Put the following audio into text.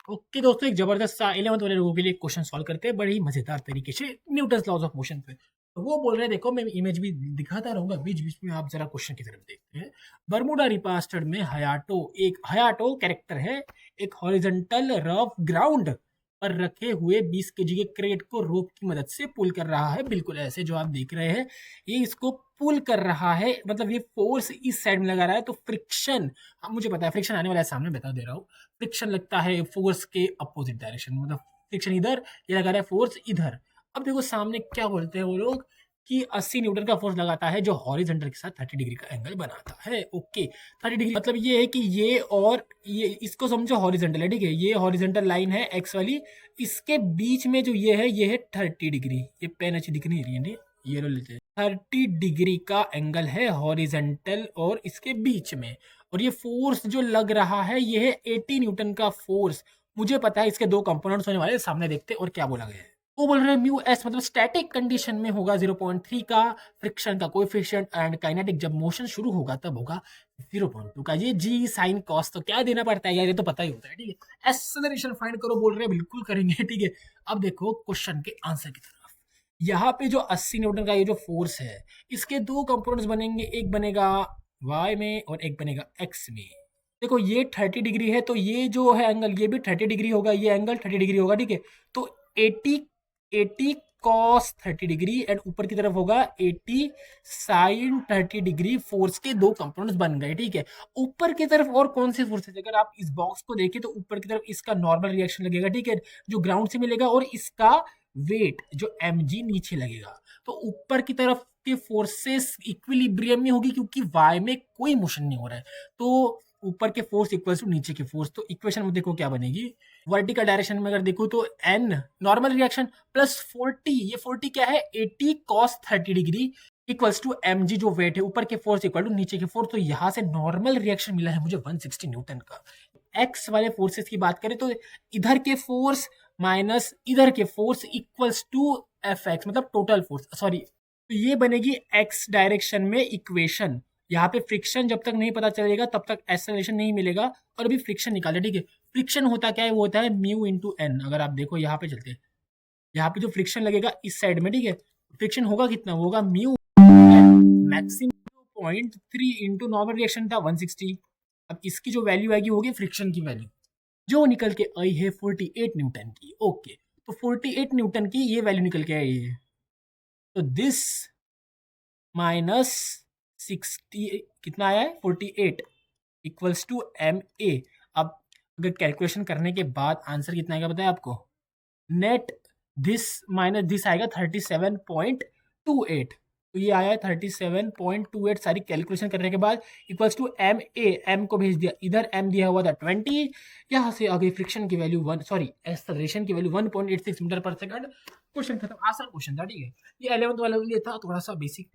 Okay दोस्तों, एक जबरदस्त सा 11th वाले लोगों के लिए क्वेश्चन सॉल्व करते हैं बड़े ही मजेदार तरीके से न्यूटन्स लॉज ऑफ मोशन पे। तो वो बोल रहे हैं, देखो मैं इमेज भी दिखाता रहूंगा बीच बीच में, आप जरा क्वेश्चन की तरफ देखते हैं। बर्मुडा रिपास्टर्ड में हयाटो कैरेक्टर है, एक हॉरिजॉन्टल रफ ग्राउंड पर रखे हुए 20 केजी के क्रेट को रोप की मदद से पुल कर रहा है, बिल्कुल ऐसे जो आप देख रहे हैं। ये इसको पुल कर रहा है, मतलब ये फोर्स इस साइड में लगा रहा है, तो फ्रिक्शन, हाँ मुझे पता है फ्रिक्शन आने वाला है, सामने बता दे रहा हूँ। फ्रिक्शन लगता है फोर्स के अपोजिट डायरेक्शन, मतलब फ्रिक्शन इधर, ये लगा रहा है फोर्स इधर। अब देखो सामने क्या बोलते हैं वो लोग कि 80 न्यूटन का फोर्स लगाता है जो हॉरिजॉन्टल के साथ 30 डिग्री का एंगल बनाता है। ओके, 30 डिग्री मतलब ये है कि ये और ये, इसको समझो हॉरिजॉन्टल है, ठीक है, ये हॉरिजॉन्टल लाइन है एक्स वाली, इसके बीच में जो ये है 30 डिग्री। ये पेन अच्छी दिख नहीं रही है, ये लो लेते हैं। 30 डिग्री का एंगल है हॉरिजॉन्टल और इसके बीच में, और ये फोर्स जो लग रहा है ये है 80 न्यूटन का फोर्स। मुझे पता है इसके दो कंपोनेंट्स होने वाले हैं, सामने देखते हैं और क्या बोला गया है। वो बोल रहे हैं म्यू एस मतलब स्टैटिक कंडीशन में होगा 0.3 का फ्रिक्शन का कोएफिशिएंट, एंड काइनेटिक जब मोशन शुरू होगा तब होगा 0.2 का। ये जी साइन कॉस तो क्या देना पड़ता है यार, ये तो पता ही होता है, ठीक है। एक्सेलरेशन फाइंड करो बोल रहे हैं, बिल्कुल करेंगे, ठीक है। अब देखो क्वेश्चन के आंसर की तरफ। यहाँ पे जो 80 न्यूटन का ये जो फोर्स है, इसके दो कंपोनेंट्स बनेंगे, एक बनेगा y में और एक बनेगा x में। देखो ये 30 डिग्री है, तो ये जो है एंगल ये भी 30 डिग्री होगा, ये एंगल 30 डिग्री होगा, ठीक है। तो 80 कॉस 30 डिग्री एंड ऊपर की तरफ होगा 80 साइन 30 डिग्री। फोर्स के दो कंपोनेंट्स बन गए, ठीक है। ऊपर की तरफ और कौन से फोर्सेस, अगर आप इस बॉक्स को देखें तो ऊपर की तरफ इसका नॉर्मल रिएक्शन लगेगा, ठीक है, जो ग्राउंड से मिलेगा, और इसका वेट जो mg नीचे लगेगा। तो ऊपर की तरफ के फोर्सेस इक्विलिब्रियम में होगी, क्योंकि y में कोई मोशन नहीं हो रहा है, तो ऊपर के फोर्स इक्वल्स टू नीचे के फोर्स। तो इक्वेशन में देखो क्या बनेगी, वर्टिकल डायरेक्शन में अगर देखो तो n नॉर्मल रिएक्शन प्लस 40, ये 40 क्या है 80 cos 30 degree equals to mg जो वेट है, ऊपर के फोर्स इक्वल टू नीचे के फोर्स। तो यहां से नॉर्मल रिएक्शन मिला है मुझे 160 न्यूटन का। एक्स वाले फोर्सेस की बात करें तो इधर के फोर्स माइनस इधर के force equals to F X, मतलब टोटल फोर्स, सॉरी। तो ये बनेगी एक्स डायरेक्शन में इक्वेशन। यहाँ पे फ्रिक्शन जब तक नहीं पता चलेगा तब तक एक्सेलरेशन नहीं मिलेगा, और अभी फ्रिक्शन निकाले, ठीक है। फ्रिक्शन होता क्या है, वो होता है म्यू इंटू एन। अगर आप देखो यहाँ पे चलते हैं, यहाँ पे जो फ्रिक्शन लगेगा इस साइड में, ठीक है, फ्रिक्शन होगा कितना, वो होगा mu maximum 0.3 into normal reaction था 160। अब इसकी जो वैल्यू आएगी होगी फ्रिक्शन की वैल्यू, जो निकल के आई है 48 न्यूटन की। ओके, तो 48 न्यूटन की ये वैल्यू निकल के आई है, तो दिस माइनस 60 कितना आया है 48 इक्वल्स टू एम ए। अब अगर कैलकुलेशन करने के बाद आंसर कितना आएगा बताया आपको, नेट दिस माइनस दिस आएगा 37.28। तो ये आया 37.28, सारी कैलकुलेशन करने के बाद equals to M A. M को भेज दिया इधर, एम दिया हुआ था 20, यहाँ से आ गई फ्रिक्शन की वैल्यू 1, सॉरी एक्सेलरेशन की वैल्यू 1.86 मीटर पर सेकंड। क्वेश्चन खत्म, आसान क्वेश्चन था, ठीक है। ये 11th वाले के लिए था, थोड़ा सा बेसिक